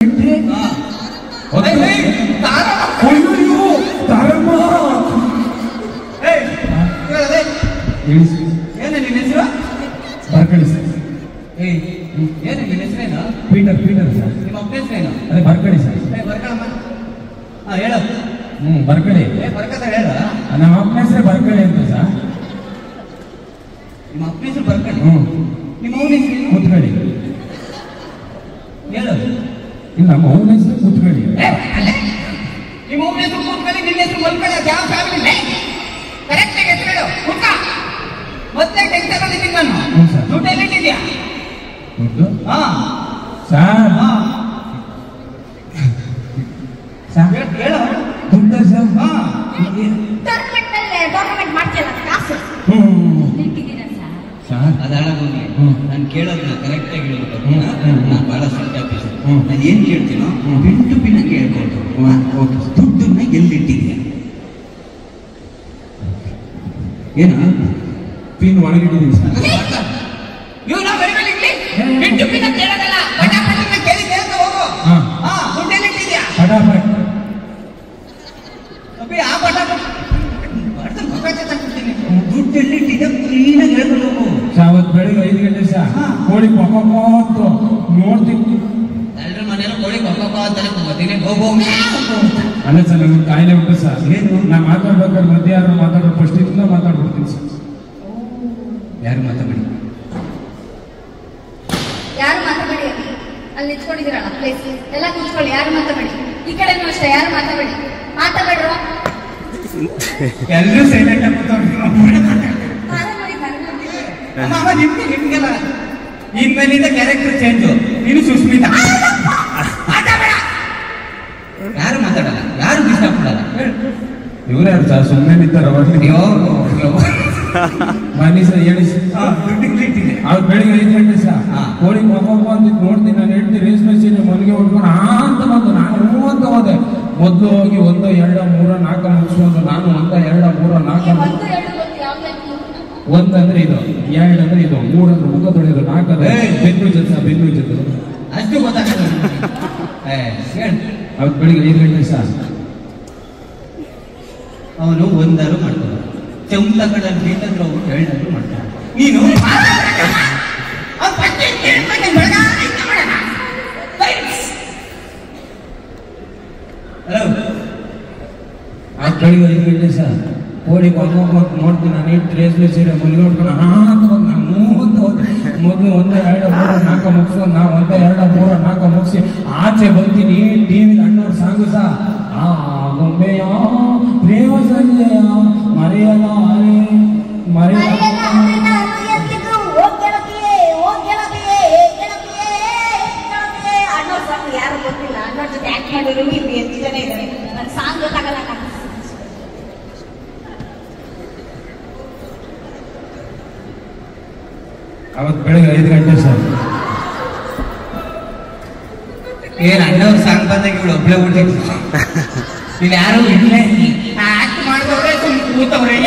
Peter Peter sir. ನಿಮ್ಮ ಅಪ್ಪನ ಹೆಸರೇನು? ಅದೇ ಬರ್ಕಳಿ ಸರ್. ಬರ್ಕಳಮ್ಮ. ಹೇಳು. ಬರ್ಕಳಿ. ಬರ್ಕತ ಹೇಳು. ನಮ್ಮ ಅಪ್ಪನ ಹೆಸರೇ ಬರ್ಕಳಿ ಅಂತ ಸರ್. ನಿಮ್ಮ ಅಪ್ಪನ ಹೆಸರು ಬರ್ಕಳಿ. ನಿಮ್ಮ ಅವನ ಹೆಸರು ಕೂತ್ಕಳಿ. ಹೇಳು. ಇಲ್ಲ ನಮ್ಮ ಅವನ ಹೆಸರು ಕೂತ್ಕಳಿ. ನಿಮ್ಮ ಅವನ ಹೆಸರು ಕೂತ್ಕಳಿ, ನಿನ್ನ ಹೆಸರು ಮಲ್ಕಳಿ. ಯಾವ ಫ್ಯಾಮಿಲಿ? ಕರೆಕ್ಟ್ ಆಗಿ ಹೆಸರು ಹೇಳು. ಕುಟ್ಟ ಮತ್ತೆ ಟೆನ್ಷನ್ ಬಂದಿದ್ದೀನಿ ನಾನು. ದುಡ್ಡು ಎಲ್ಲಿಟ್ಟಿದ್ಯಾ? ದುಡ್ಡು? ಹಾ ಸರ್. ಹೇಳು. ದುಡ್ಡ ಸರ್. ಗೌರ್ಮೆಂಟ್ ಮಾಡ್ತಿಲ್ಲ ಕಾಸು ಅದಾಗೋಗಿ ನಾನು ಕೇಳೋದನ್ನ ಕರೆಕ್ಟ್ ಆಗಿ ಹೇಳ್ಬೇಕು. ನಾನು ಬಹಳ ಸ್ಟ್ರಿಕ್ಟ್ ಆಫೀಸರ್. ನಾನು ಏನ್ ಕೇಳ್ತೀನೋ ಪಿನ್ ಟು ಪಿನ್ ಆಗಿ ಹೇಳ್ಕೊಳ್ತು. ದುಡ್ಡನ್ನ ಎಲ್ಲಿಟ್ಟಿದ್ಯಾ? ಏನ ಪಿನ್ ಒಳಗಿಟ್ಟಿದ್ದೀನಿ ಸರ್. ಇವ್ ನಾವು ಪಿನ್ ಟು ಪಿನ್ ಅಂತ ಹೇಳೋದಲ್ಲ. ಪಟಾಪಟ ಕೇಳಿ ಹೇಳ್ತಾ ಹೋಗು. ದುಡ್ಡು ಎಲ್ಲಿಟ್ಟಿದ್ಯಾ? ಪಟಾಪಟ್. ಆ ಪಟಾಪಟ್ ದುಡ್ಡು ಎಲ್ಲಿಟ್ಟಿದ್ಯಾ ಕ್ಲೀನಾಗಿ ಹೇಳ್ಕೊಂಡು ಹೋಗು. ಅವತ್ತು ಬೆಳಿಗ್ಗೆ 5 ಗಂಟೆ ಸರ್ ಕೋಳಿ ಕೊಕ್ಕೋ ನೋಡ್ತೀನಿ. ಎಲ್ಲರ ಮನೇಲಿ ಕೋಳಿ ಕೊಕ್ಕೋ ಅಂತಾನೆ ಕೂತೀನಿ. ಹೋಗೋ ಅಲ್ಲ ಸರ್, ನಿಮ್ಗೆ ಕಾಯಿಲೆ ಉಂಟು ಸರ್. ಏನು ನಾ ಮಾತಾಡ್ಬೇಕಾದ್ರೆ ಮಧ್ಯೆ ಯಾರು ಮಾತಾಡೋ ಫಸ್ಟ್ ಇಂದ ಮಾತಾಡ್ಬಿಡ್ತೀನಿ ಸರ್. ಯಾರು ಮಾತಾಡಿ? ಯಾರು ಮಾತಾಡಿ. ಅಲ್ಲಿ ನಿಂತ್ಕೊಂಡಿದ್ದೀರಲ್ಲ ಪ್ಲೇಸ್ ಎಲ್ಲ ಕೂತ್ಕೊಳ್ಳಿ. ಯಾರು ಮಾತಾಡಿ. ಈ ಕಡೆನೂ ಅಷ್ಟೇ, ಯಾರು ಮಾತಾಡಿ. ಮಾತಾಡ್ರು ಎಲ್ಲರೂ ಸೈಲೆಂಟ್ ನಿಮ್ಗೆಲ್ಲ ಇನ್ಮೇಲಿಂದ ಕ್ಯಾರೆಕ್ಟರ್ ಚೇಂಜ್. ನೀನು ಸುಸ್ಮಿತಾ. ಯಾರು ಮಾತಾಡಲ್ಲ, ಯಾರು ಇಷ್ಟಪಡಲ್ಲ. ಇವ್ರ್ಯಾರು ಸರ್? ಸುಮ್ಮನೆ ನಿಂತಾರ ಬನ್ನಿ ಸರ್ ಹೇಳಿ. ಅವ್ರು ಬೆಳಿಗ್ಗೆ 5 ಗಂಟೆ ಸರ್ ಕೋಳಿ ಕೊಕ್ಕೋ ಅಂತಿದ್ದು ನೋಡ್ತೀನಿ. ನಾನು ಹೇಳ್ತೀನಿ ರೇಷ್ಮೆ ಸೀರೆ ಮನೆಗೆ ಹೊಡ್ಕೊಂಡು ಅಂತ ಬಂದು ನಾನು ಅಂತ ಹೋದೆ. ಮೊದಲು ಹೋಗಿ 1 2 3 4 ಮುಗಿಸ್ಕೊಂಡು ನಾನು 1 2 3 4 1 ಅಂದ್ರೆ ಇದು, 2 ಅಂದ್ರೆ ಇದು, 3 ಅಂದ್ರೆ ಮುಖ ತೊಳೆಯೋದು, 4 ಅಂದ್ರೆ ಬೆನ್ನು ಜೊತೆ ಅಷ್ಟು ಗೊತ್ತಾಗಲ್ಲ. ಅವ್ರು ಬೆಳಿಗ್ಗೆ 5 ಗಂಟೆ ಸರ್ ಅವನು ಒಂದಾರು ಮಾಡ್ತಾನೆ. ಚಂಪಕಡಲ್ಲಿ ಬೀಟದ್ರು ಅವನು 2 ಮಾಡ್ತಾನೆ. ನೀನು ಹಲೋ. ಬೆಳಿಗ್ಗೆ 5 ಗಂಟೆ ಸರ್ ಕೋಳಿ ಕೊಕ್ಕೋ ನೋಡ್ತೀನಿ. ನಾನು ಇಟ್ಟು ರೇಷ್ಮೆ ಸೀರೆ ಮನೆಗೆ ಹೊಡ್ಕೊಂಡು ಅಂತ ಬಂದು ನಾನು ಅಂತ ಹೋದೆ. ಮೊದಲು 1 2 3 4 ಮುಗಿಸ್ಕೊಂಡು ನಾವು 1 2 3 4 ಮುಗಿಸಿ ಆಚೆ ಬರ್ತೀನಿ. ಟಿವಿಲಿ ಅಣ್ಣವ್ರ ಸಾಂಗು ಸಹ ಆ ಗೊಂಬೆಯ ಪ್ರೇಮ ಸಂಜೆಯ ಮರೆಯಲ್ಲ ಯಾರು ಗೊತ್ತಿಲ್ಲ. ಅನ್ನೋರ್ ಜೊತೆ ಆಕ್ಟ್ ಮಾಡಿದ್ರು ಇಲ್ಲಿ ಎಷ್ಟು ಜನ ಇದ್ದಾರೆ. ನನ್ನ ಸಾಂಗ್ ಗೊತ್ತಾಗಲ್ಲ. ಅವತ್ತು ಬೆಳಿಗ್ಗೆ 5 ಗಂಟೆ ಸರ್. ಏನ್ ಅಣ್ಣವ್ರ ಸಾಂಗ್ ಬಂದಾಗ ಇವಳು ಒಬ್ಳೆ ಬಿಟ್ಟಿದ್ರು. ಇಲ್ಲಿ ಯಾರು ಇಲ್ಲೇ ಆಕ್ಟ್ ಮಾಡಿದವ್ರೆ ಕೂತವ್ರೆ.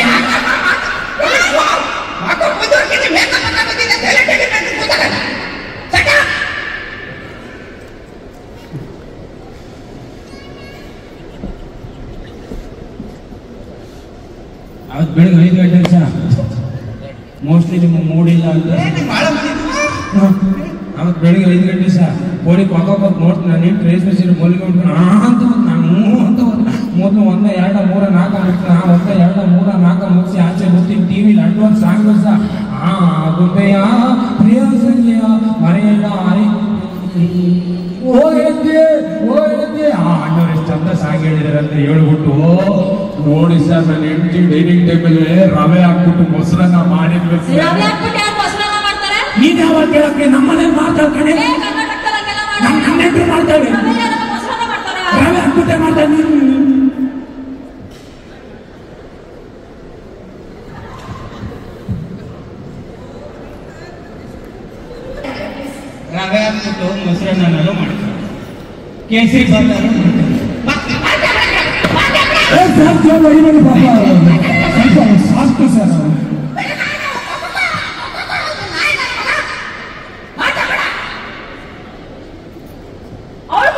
ಅವತ್ತು ಬೆಳಿಗ್ಗೆ 5 ಗಂಟೆ ಸರ್ ಮೋಸ್ಟ್ಲಿ ನಿಮ್ಮ ಮೂಡಿಲ್ಲ ಅಂತ ಅವತ್ತು ಬೆಳಿಗ್ಗೆ 5 ಗಂಟೆ ಸರ್ ಕೋಳಿ ಕೊಕ್ಕೋ ನೋಡ್ತೀನಿ. ನಾನು ಇಟ್ಟು ರೇಷ್ಮೆ ಸೀರೆ ಮಲ್ಲಿಗೆ ಹೊಡ್ಕೊಂಡು ಅಂತ ನಾನು ಅಂತ ಮೊದಲು 1 2 3 4 ಮುಗಿಸ್ತೀನಿ. 1 2 3 4 ಮುಗಿಸಿ ಆಚೆ ಬರ್ತೀನಿ. ಟಿವಿಲಿ ಅಣ್ಣವ್ರ ಸಾಂಗು ಸಹ ಆ ಗೊಂಬೆಯ ಪ್ರಿಯ ಸಂಜೆಯ ಮರೆಯಲ್ಲ ಹೋಗತ್ತೆ ಅಣ್ಣವ್ರು ಎಷ್ಟು ಚಂದ ಸಾಂಗ್ ಹೇಳಿದಾರೆ ಅಂತ ಹೇಳ್ಬಿಟ್ಟು ನೋಡಿ ಸರ್. ನನ್ನ ಹೆಂಡತಿ ಡೈನಿಂಗ್ ಟೇಬಲ್ ರವೆ ಹಾಕ್ಬಿಟ್ಟು ಮೊಸರನ್ನ ಮಾಡಿದ್ರು. ನೀನ್ ಯಾವಾಗ ಕೇಳಕ್ಕೆ ನಮ್ಮನೇಲಿ ಮಾತಾಡ್ತಾನೆ ನನ್ನ ಹೆಂಡತಿ ಮಾಡ್ತಾಳೆ. ರವೆ ಹಾಕ್ಬಿಟ್ಟೆ ಮಾಡ್ತಾನೆ. ರವೆ ಹಾಕ್ಬಿಟ್ಟು ಮೊಸರನ್ನೂ ಮಾಡ್ತಾರೆ. ಕೇಸರಿ ಬಾತಾರು ಸಾಕು ಸರ್. ಅವಳು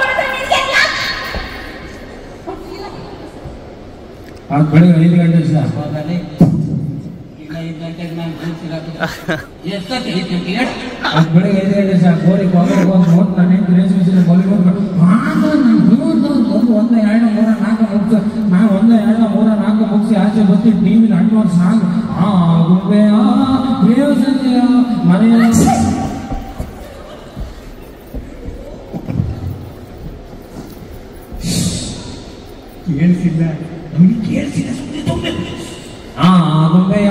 ಅದು ಬೆಳಿಗ್ಗೆ 5 ಗಂಟೆ ಸರ್. ಈಗ 5 ಗಂಟೆಗೆ ನಾನು ಎಷ್ಟೊತ್ತು ಹೇಳು. ಅದು ಬೆಳಿಗ್ಗೆ 5 ಗಂಟೆ ಸರ್. ಗೋರಿ ಹೋಗೋದು ನೋಟ್ ನಾನು ಹೆಂಗೆ ರೇಸ್ ಮಿಷನ್ ಬಲಿಗೋದು ಒಂದು 1 2 3 4 ಮುಗಿಸು. ನಾನು 1 2 3 4 ಮುಗಿಸಿ ಆಚೆ ಬರ್ತೀನಿ. ಟಿವಿಲಿ ಅಣ್ಣವ್ರ ಸಾಂಗ್ ಮನೆಯ ಕೇಳಿಸಿಲ್ಲ ನಮಗೆ ಕೇಳಿಸಿಲ್ಲ ಸುಮ್ಮನೆ ತುಂಬ ಗುಂಬೆಯ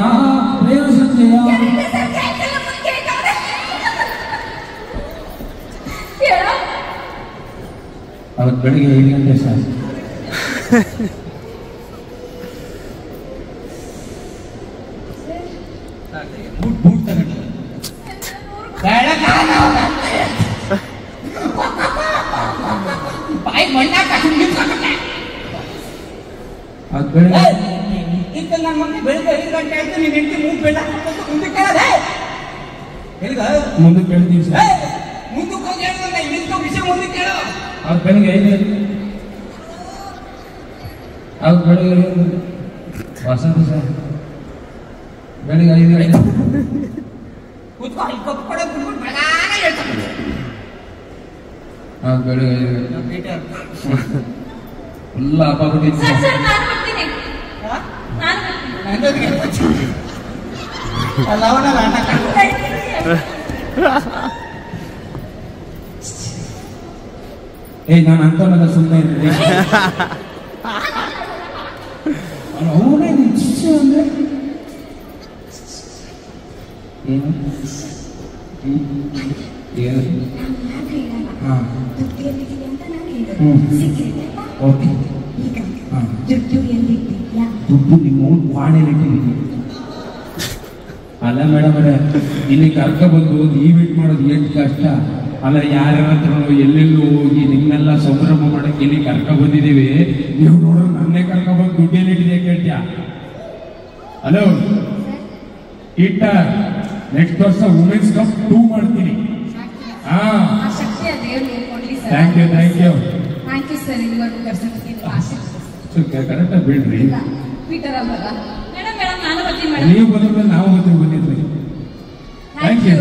ಪ್ರೇಮ ಸಂಜೆಯ ಅವತ್ತು ಬೆಳಿಗ್ಗೆ 5 ಗಂಟೆ ಸರ್. ಬೂಟ್ ತಗೊಂಡು ಬಾಯಿ ಮಣ್ಣಾಕ ಅದು ಬೆಳಿಗ್ಗೆ ನನ್ನ ಮನೆ ಬೆಳಿಗ್ಗೆ 5 ಗಂಟೆ ಆಯ್ತು. ನೀನ್ ಹೆಂಡತಿ ಮೂಗ್ ಬೇಡ ಮುಂದೆ ಕೇಳದೆ ಮುಂದಕ್ಕೆ ಕೇಳ್ತೀವಿ ಸರ್. ಮುಂದಕ್ಕೆ ಹೋಗಿ ಹೇಳಿದ್ರೆ ಇಲ್ಲಿಂದ ವಿಷಯ ಮುಂದೆ ಕೇಳು. ಅದು ಬೆಳಿಗ್ಗೆ 5 ಅದು ಬೆಳಿಗ್ಗೆ ವಸಂತ ಸರ್. ಬೆಳಿಗ್ಗೆ 5 ಗಂಟೆ ಕೂತ್ಕೊ ಇಲ್ಲಿ ಕಪ್ಪು ಕೊಡೋದು ಬಿಟ್ಬಿಟ್ಟು ಬೆಳಗಾನ ಹೇಳ್ತಾರೆ. ಅದು ಬೆಳಿಗ್ಗೆ 5 ಗಂಟೆ ಫುಲ್ಲ ಹಬ್ಬ ಬಿಟ್ಟಿತ್ತು. ಲವಣ ನಾಟಕ ನಾನು ಅಂತವನ್ನೆಲ್ಲ ಸುಮ್ಮನೆ ಇರ್ತೀನಿ. ಅವನೇ ಶಿಕ್ಷೆ ಅಂದ್ರೆ ಏನು ಏನು ಹಾಂ ಓಕೆ ಹಾಂ ದುಡ್ಡು ನಿಮ್ಮ ಬಾಣೆಲಿಟ್ಟಿದ್ದೀನಿ. ಅಲ್ಲ ಮೇಡಮ್ ಅವರೇ, ಇಲ್ಲಿ ಕರ್ಕೊಬಂದು ಈವೆಂಟ್ ಮಾಡೋದು ಎಷ್ಟು ಕಷ್ಟ ಅಲ್ಲ. ಯಾರ್ಯಾರ ಹತ್ರ ಎಲ್ಲೆಲ್ಲೂ ಹೋಗಿ ನಿಮ್ಮೆಲ್ಲ ಸಂಭ್ರಮ ಮಾಡಕ್ಕೆ ಇಲ್ಲಿ ಕರ್ಕೊಬಂದಿದ್ದೀವಿ. ನೀವು ನೋಡ್ರೆ ನನ್ನೇ ಕರ್ಕೊಬಂದು ದುಡ್ಡೇಲಿಟ್ಟಿದೆ ಕೇಳ್ತೀಯ? ಹಲೋ ಇಟ್ಟ ನೆಕ್ಸ್ಟ್ ವರ್ಷ ವುಮೆನ್ಸ್ ಕಪ್ 2 ಮಾಡ್ತೀನಿ. ಹಾ ಥ್ಯಾಂಕ್ ಯು ಕರೆಕ್ಟಾಗಿ ಬಿಡ್ರಿ. ನೀವು ಬಂದ್ರೆ ನಾವು ಬಂದಿದ್ರಿ. Thank you